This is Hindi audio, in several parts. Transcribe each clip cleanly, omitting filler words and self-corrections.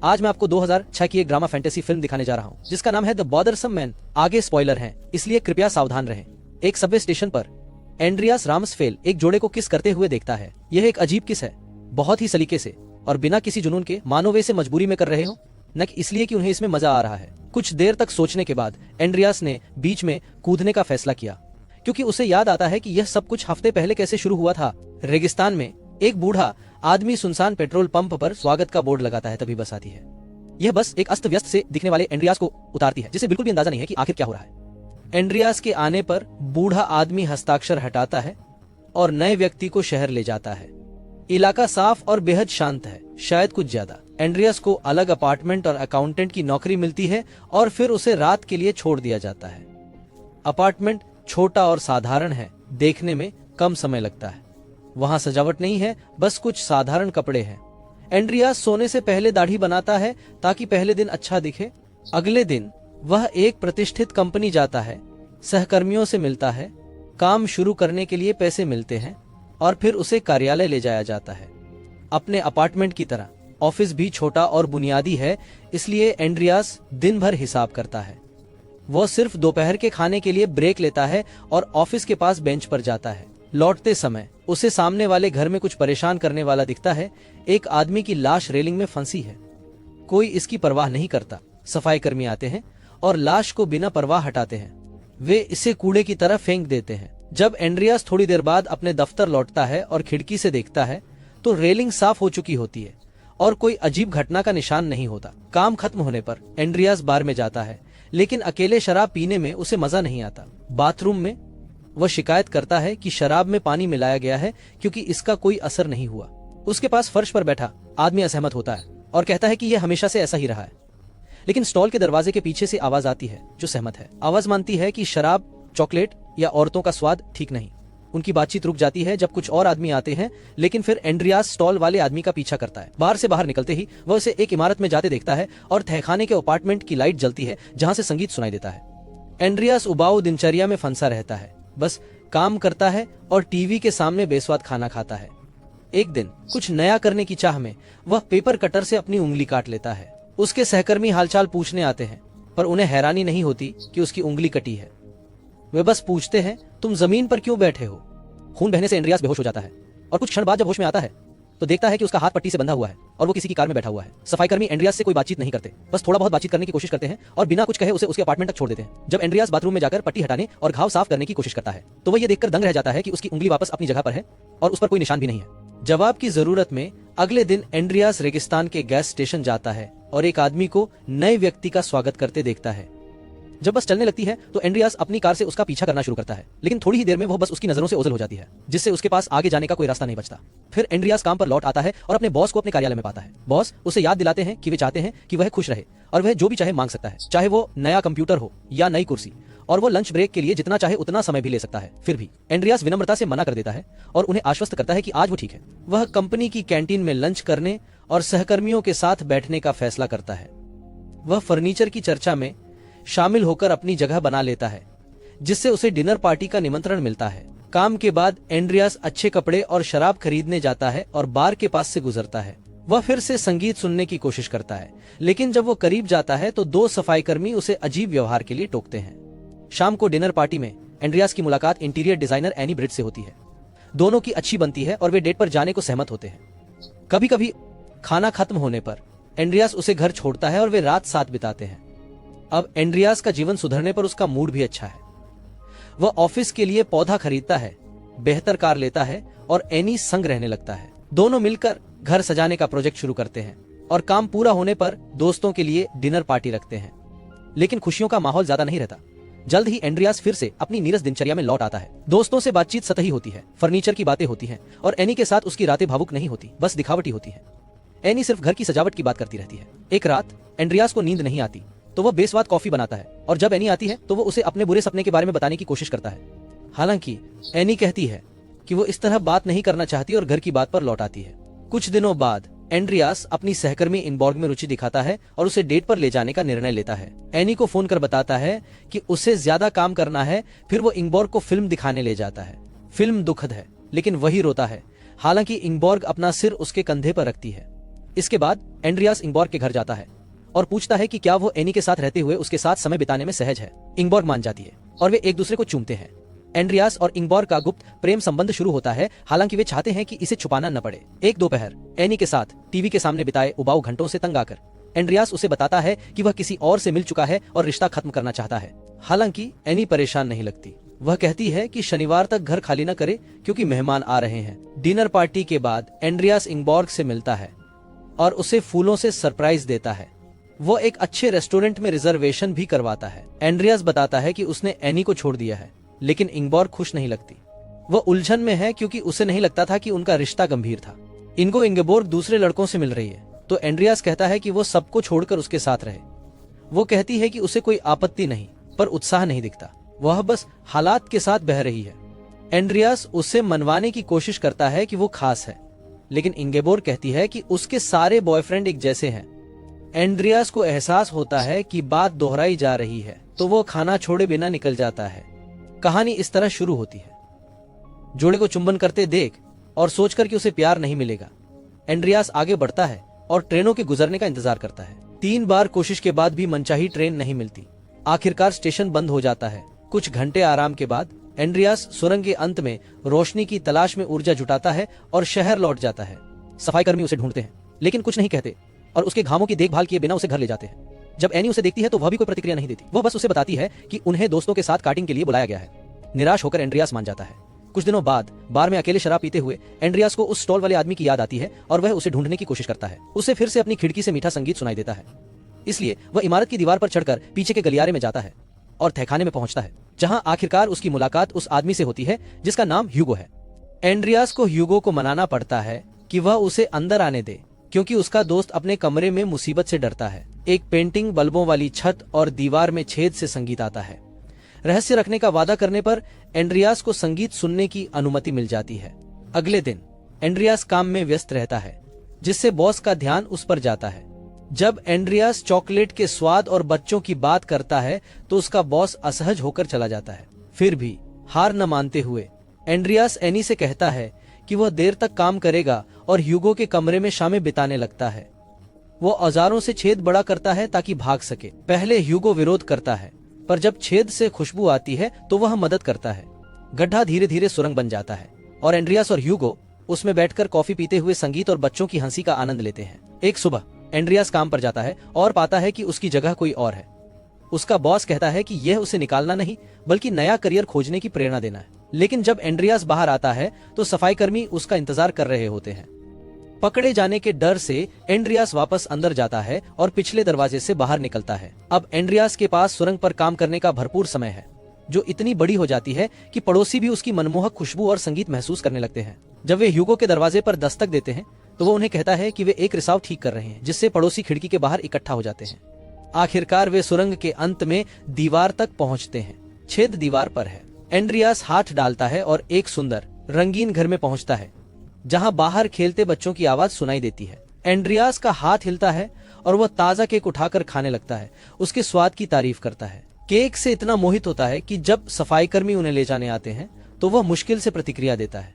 आज मैं आपको 2006 की एक ड्रामा फैंटेसी फिल्म दिखाने जा रहा हूँ जिसका नाम है द बॉदरसम मैन। आगे स्पॉइलर हैं, इसलिए कृपया सावधान रहें। एक सबवे स्टेशन पर एंड्रियास रामसफेल एक जोड़े को किस करते हुए देखता है। यह एक अजीब किस है, बहुत ही सलीके से और बिना किसी जुनून के, मानो वे इसे मजबूरी में कर रहे हो, न कि इसलिए कि उन्हें इसमें मजा आ रहा है। कुछ देर तक सोचने के बाद एंड्रियास ने बीच में कूदने का फैसला किया, क्योंकि उसे याद आता है कि यह सब कुछ हफ्ते पहले कैसे शुरू हुआ था। रेगिस्तान में एक बूढ़ा आदमी सुनसान पेट्रोल पंप पर स्वागत का बोर्ड लगाता है, तभी बस आती है। यह बस एक अस्त व्यस्त से दिखने वाले एंड्रियास को उतारती है, जिसे बिल्कुल भी अंदाजा नहीं है कि आखिर क्या हो रहा है। एंड्रियास के आने पर बूढ़ा आदमी हस्ताक्षर हटाता है और नए व्यक्ति को शहर ले जाता है। इलाका साफ और बेहद शांत है, शायद कुछ ज्यादा। एंड्रियास को अलग अपार्टमेंट और अकाउंटेंट की नौकरी मिलती है और फिर उसे रात के लिए छोड़ दिया जाता है। अपार्टमेंट छोटा और साधारण है, देखने में कम समय लगता है। वहां सजावट नहीं है, बस कुछ साधारण कपड़े हैं। एंड्रियास सोने से पहले दाढ़ी बनाता है ताकि पहले दिन अच्छा दिखे। अगले दिन वह एक प्रतिष्ठित कंपनी जाता है, सहकर्मियों से मिलता है, काम शुरू करने के लिए पैसे मिलते हैं और फिर उसे कार्यालय ले जाया जाता है। अपने अपार्टमेंट की तरह ऑफिस भी छोटा और बुनियादी है, इसलिए एंड्रियास दिन भर हिसाब करता है। वह सिर्फ दोपहर के खाने के लिए ब्रेक लेता है और ऑफिस के पास बेंच पर जाता है। लौटते समय उसे सामने वाले घर में कुछ परेशान करने वाला दिखता है। एक आदमी की लाश रेलिंग में फंसी है, कोई इसकी परवाह नहीं करता। सफाई कर्मी आते हैं और लाश को बिना परवाह हटाते हैं। वे इसे कूड़े की तरह फेंक देते हैं। जब एंड्रियास थोड़ी देर बाद अपने दफ्तर लौटता है और खिड़की से देखता है तो रेलिंग साफ हो चुकी होती है और कोई अजीब घटना का निशान नहीं होता। काम खत्म होने पर एंड्रियास बार में जाता है, लेकिन अकेले शराब पीने में उसे मजा नहीं आता। बाथरूम में वह शिकायत करता है कि शराब में पानी मिलाया गया है, क्योंकि इसका कोई असर नहीं हुआ। उसके पास फर्श पर बैठा आदमी असहमत होता है और कहता है कि यह हमेशा से ऐसा ही रहा है। लेकिन स्टॉल के दरवाजे के पीछे से आवाज आती है जो सहमत है। आवाज मानती है कि शराब, चॉकलेट या औरतों का स्वाद ठीक नहीं। उनकी बातचीत रुक जाती है जब कुछ और आदमी आते हैं, लेकिन फिर एंड्रियास स्टॉल वाले आदमी का पीछा करता है। बार से बाहर निकलते ही वह उसे एक इमारत में जाते देखता है और तहखाने के अपार्टमेंट की लाइट जलती है जहां से संगीत सुनाई देता है। एंड्रियास उबाऊ दिनचर्या में फंसा रहता है, बस काम करता है और टीवी के सामने बेस्वाद खाना खाता है। एक दिन कुछ नया करने की चाह में वह पेपर कटर से अपनी उंगली काट लेता है। उसके सहकर्मी हालचाल पूछने आते हैं, पर उन्हें हैरानी नहीं होती कि उसकी उंगली कटी है। वे बस पूछते हैं, तुम जमीन पर क्यों बैठे हो? खून बहने से एंड्रियास बेहोश हो जाता है और कुछ क्षण बाद जब होश में आता है तो देखता है कि उसका हाथ पट्टी से बंधा हुआ है और वो किसी की कार में बैठा हुआ है। सफाई कर्मी एंड्रियास से कोई बातचीत नहीं करते, बस थोड़ा बहुत बातचीत करने की कोशिश करते हैं और बिना कुछ कहे उसे उसके अपार्टमेंट तक छोड़ देते हैं। जब एंड्रियास बाथरूम में जाकर पट्टी हटाने और घाव साफ करने की कोशिश करता है तो वह ये देखकर दंग रह जाता है कि उसकी उंगली वापस अपनी जगह पर है और उस पर कोई निशान भी नहीं है। जवाब की जरूरत में अगले दिन एंड्रियास रेगिस्तान के गैस स्टेशन जाता है और एक आदमी को नए व्यक्ति का स्वागत करते देखता है। जब बस चलने लगती है तो एंड्रियास अपनी कार से उसका पीछा करना शुरू करता है, लेकिन थोड़ी ही देर में वह बस उसकी नजरों से ओझल हो जाती है, जिससे उसके पास आगे जाने का कोई रास्ता नहीं बचता। फिर एंड्रियास काम पर लौट आता है और अपने बॉस को अपने कार्यालय में पाता है। बॉस उसे याद दिलाते हैं कि वे चाहते हैं कि वह खुश रहे और वह जो भी चाहे मांग सकता है, चाहे वो नया कंप्यूटर हो या नई कुर्सी, और वो लंच ब्रेक के लिए जितना चाहे उतना समय भी ले सकता है। फिर भी एंड्रियास विनम्रता से मना कर देता है और उन्हें आश्वस्त करता है कि आज वो ठीक है। वह कंपनी की कैंटीन में लंच करने और सहकर्मियों के साथ बैठने का फैसला करता है। वह फर्नीचर की चर्चा में शामिल होकर अपनी जगह बना लेता है, जिससे उसे डिनर पार्टी का निमंत्रण मिलता है। काम के बाद एंड्रियास अच्छे कपड़े और शराब खरीदने जाता है और बार के पास से गुजरता है। वह फिर से संगीत सुनने की कोशिश करता है, लेकिन जब वो करीब जाता है तो दो सफाई कर्मी उसे अजीब व्यवहार के लिए टोकते हैं। शाम को डिनर पार्टी में एंड्रियास की मुलाकात इंटीरियर डिजाइनर एनी ब्रिट से होती है। दोनों की अच्छी बनती है और वे डेट पर जाने को सहमत होते हैं। कभी कभी खाना खत्म होने पर एंड्रियास उसे घर छोड़ता है और वे रात साथ बिताते हैं। अब एंड्रियास का जीवन सुधरने पर उसका मूड भी अच्छा है। वह ऑफिस के लिए पौधा खरीदता है, बेहतर कार लेता है और एनी संग रहने लगता है। दोनों मिलकर घर सजाने का प्रोजेक्ट शुरू करते हैं और काम पूरा होने पर दोस्तों के लिए डिनर पार्टी रखते हैं। लेकिन खुशियों का माहौल ज्यादा नहीं रहता। जल्द ही एंड्रियास फिर से अपनी नीरस दिनचर्या में लौट आता है। दोस्तों से बातचीत सतही होती है, फर्नीचर की बातें होती हैं और एनी के साथ उसकी रातें भावुक नहीं होती, बस दिखावटी होती है। एनी सिर्फ घर की सजावट की बात करती रहती है। एक रात एंड्रियास को नींद नहीं आती तो वह बेस्वाद कॉफी बनाता है और जब एनी आती है तो वो उसे अपने बुरे सपने के बारे में बताने की कोशिश करता है। हालांकि एनी कहती है कि वो इस तरह बात नहीं करना चाहती और घर की बात पर लौट आती है। कुछ दिनों बाद एंड्रियास अपनी सहकर्मी इनबॉर्ग में रुचि दिखाता है और उसे डेट पर ले जाने का निर्णय लेता है। एनी को फोन कर बताता है कि उसे ज्यादा काम करना है। फिर वो इंगबॉर्ग को फिल्म दिखाने ले जाता है। फिल्म दुखद है, लेकिन वही रोता है। हालांकि इंगबॉर्ग अपना सिर उसके कंधे पर रखती है। इसके बाद एंड्रियास इंगबॉर्ग के घर जाता है और पूछता है कि क्या वो एनी के साथ रहते हुए उसके साथ समय बिताने में सहज है। इंगबॉर्ग मान जाती है और वे एक दूसरे को चूमते हैं। एंड्रियास और इंगबॉर्ग का गुप्त प्रेम संबंध शुरू होता है, हालांकि वे चाहते हैं कि इसे छुपाना न पड़े। एक दोपहर एनी के साथ टीवी के सामने बिताए उबाऊ घंटों से तंग आकर एंड्रियास उसे बताता है कि वह किसी और से मिल चुका है और रिश्ता खत्म करना चाहता है। हालांकि एनी परेशान नहीं लगती। वह कहती है कि शनिवार तक घर खाली न करे क्योंकि मेहमान आ रहे हैं। डिनर पार्टी के बाद एंड्रियास इंगबॉर्ग से मिलता है और उसे फूलों से सरप्राइज देता है। वो एक अच्छे रेस्टोरेंट में रिजर्वेशन भी करवाता है। एंड्रियास बताता है कि उसने एनी को छोड़ दिया है, लेकिन इंगबॉर्ग खुश नहीं लगती। वो उलझन में है क्योंकि उसे नहीं लगता था कि उनका रिश्ता गंभीर था। इनको इंगबॉर्ग दूसरे लड़कों से मिल रही है तो एंड्रियास कहता है कि वो सबको छोड़कर उसके साथ रहे। वो कहती है कि उसे कोई आपत्ति नहीं, पर उत्साह नहीं दिखता। वह बस हालात के साथ बह रही है। एंड्रियास उसे मनवाने की कोशिश करता है कि वो खास है, लेकिन इंगेबोर्ग कहती है कि उसके सारे बॉयफ्रेंड एक जैसे हैं। एंड्रियास को एहसास होता है कि बात दोहराई जा रही है तो वो खाना छोड़े बिना निकल जाता है। कहानी इस तरह शुरू होती है। जोड़े को चुंबन करते देख और सोचकर कि उसे प्यार नहीं मिलेगा, एंड्रियास आगे बढ़ता है और ट्रेनों के गुजरने का इंतजार करता है। 3 बार कोशिश के बाद भी मनचाही ट्रेन नहीं मिलती। आखिरकार स्टेशन बंद हो जाता है। कुछ घंटे आराम के बाद एंड्रियास सुरंग के अंत में रोशनी की तलाश में ऊर्जा जुटाता है और शहर लौट जाता है। सफाई कर्मी उसे ढूंढते हैं लेकिन कुछ नहीं कहते और उसके घावों की देखभाल किए बिना उसे घर ले जाते हैं। जब एनी उसे देखती है तो वह भी कोई प्रतिक्रिया नहीं देती। वह बस उसे बताती है कि उन्हें दोस्तों के साथ कार्टिंग के लिए बुलाया गया है। निराश होकर एंड्रियास मान जाता है। कुछ दिनों बाद बार में अकेले शराब पीते हुए एंड्रियास को उस स्टॉल वाले आदमी की याद आती है और वह उसे ढूंढने की कोशिश करता है। उसे फिर से अपनी खिड़की से मीठा संगीत सुनाई देता है, इसलिए वह इमारत की दीवार पर चढ़कर पीछे के गलियारे में जाता है और तहखाने में पहुंचता है, जहां आखिरकार उसकी मुलाकात उस आदमी से होती है जिसका नाम ह्यूगो है। एंड्रियास को ह्यूगो को मनाना पड़ता है कि वह उसे अंदर आने दे, क्योंकि उसका दोस्त अपने कमरे में मुसीबत से डरता है। एक पेंटिंग, बल्बों वाली छत और दीवार में छेद से संगीत आता है। रहस्य रखने का वादा करने पर एंड्रियास को संगीत सुनने की अनुमति मिल जाती है। अगले दिन एंड्रियास काम में व्यस्त रहता है, जिससे बॉस का ध्यान उस पर जाता है। जब एंड्रियास चॉकलेट के स्वाद और बच्चों की बात करता है तो उसका बॉस असहज होकर चला जाता है। फिर भी हार न मानते हुए एंड्रियास एनी से कहता है कि वह देर तक काम करेगा और ह्यूगो के कमरे में शामें बिताने लगता है। वो औजारों से छेद बड़ा करता है ताकि भाग सके। पहले ह्यूगो विरोध करता है, पर जब छेद से खुशबू आती है तो वह मदद करता है। गड्ढा धीरे धीरे सुरंग बन जाता है और एंड्रियास और ह्यूगो उसमें बैठकर कॉफी पीते हुए संगीत और बच्चों की हंसी का आनंद लेते हैं। एक सुबह एंड्रियास काम पर जाता है और पाता है कि उसकी जगह कोई और है। उसका बॉस कहता है कि यह उसे निकालना नहीं बल्कि नया करियर खोजने की प्रेरणा देना है। लेकिन जब एंड्रियास बाहर आता है तो सफाई कर्मी उसका इंतजार कर रहे होते हैं। पकड़े जाने के डर से एंड्रियास वापस अंदर जाता है और पिछले दरवाजे से बाहर निकलता है। अब एंड्रियास के पास सुरंग पर काम करने का भरपूर समय है, जो इतनी बड़ी हो जाती है कि पड़ोसी भी उसकी मनमोहक खुशबू और संगीत महसूस करने लगते हैं। जब वे ह्यूगो के दरवाजे पर दस्तक देते हैं तो वो उन्हें कहता है कि वे एक रिसाव ठीक कर रहे हैं, जिससे पड़ोसी खिड़की के बाहर इकट्ठा हो जाते हैं। आखिरकार वे सुरंग के अंत में दीवार तक पहुंचते हैं। छेद दीवार पर है। एंड्रियास हाथ डालता है और एक सुंदर रंगीन घर में पहुंचता है, जहां बाहर खेलते बच्चों की आवाज सुनाई देती है। एंड्रियास का हाथ हिलता है और वह ताजा केक उठाकर खाने लगता है। उसके स्वाद की तारीफ करता है। केक से इतना मोहित होता है कि जब सफाई कर्मी उन्हें ले जाने आते हैं तो वह मुश्किल से प्रतिक्रिया देता है।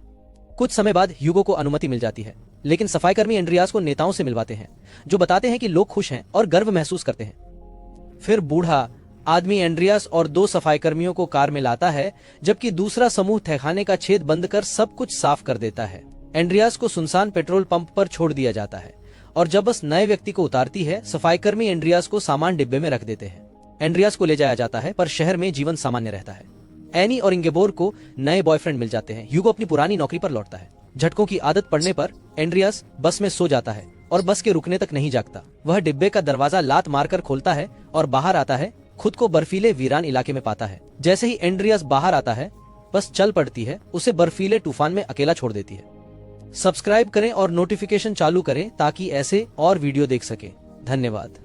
कुछ समय बाद ह्यूगो को अनुमति मिल जाती है, लेकिन सफाई कर्मी एंड्रियास को नेताओं से मिलवाते हैं, जो बताते हैं कि लोग खुश हैं और गर्व महसूस करते हैं। फिर बूढ़ा आदमी एंड्रियास और 2 सफाई कर्मियों को कार में लाता है, जबकि दूसरा समूह तहखाने का छेद बंद कर सब कुछ साफ कर देता है। एंड्रियास को सुनसान पेट्रोल पंप पर छोड़ दिया जाता है और जब बस नए व्यक्ति को उतारती है, सफाई कर्मी एंड्रियास को सामान डिब्बे में रख देते हैं। एंड्रियास को ले जाया जाता है, पर शहर में जीवन सामान्य रहता है। एनी और इंगेबोर्ग को नए बॉयफ्रेंड मिल जाते हैं। ह्यूगो अपनी पुरानी नौकरी पर लौटता है। झटकों की आदत पड़ने पर एंड्रियास बस में सो जाता है और बस के रुकने तक नहीं जागता। वह डिब्बे का दरवाजा लात मारकर खोलता है और बाहर आता है। खुद को बर्फीले वीरान इलाके में पाता है। जैसे ही एंड्रियास बाहर आता है, बस चल पड़ती है, उसे बर्फीले तूफान में अकेला छोड़ देती है। सब्सक्राइब करें और नोटिफिकेशन चालू करें ताकि ऐसे और वीडियो देख सकें। धन्यवाद।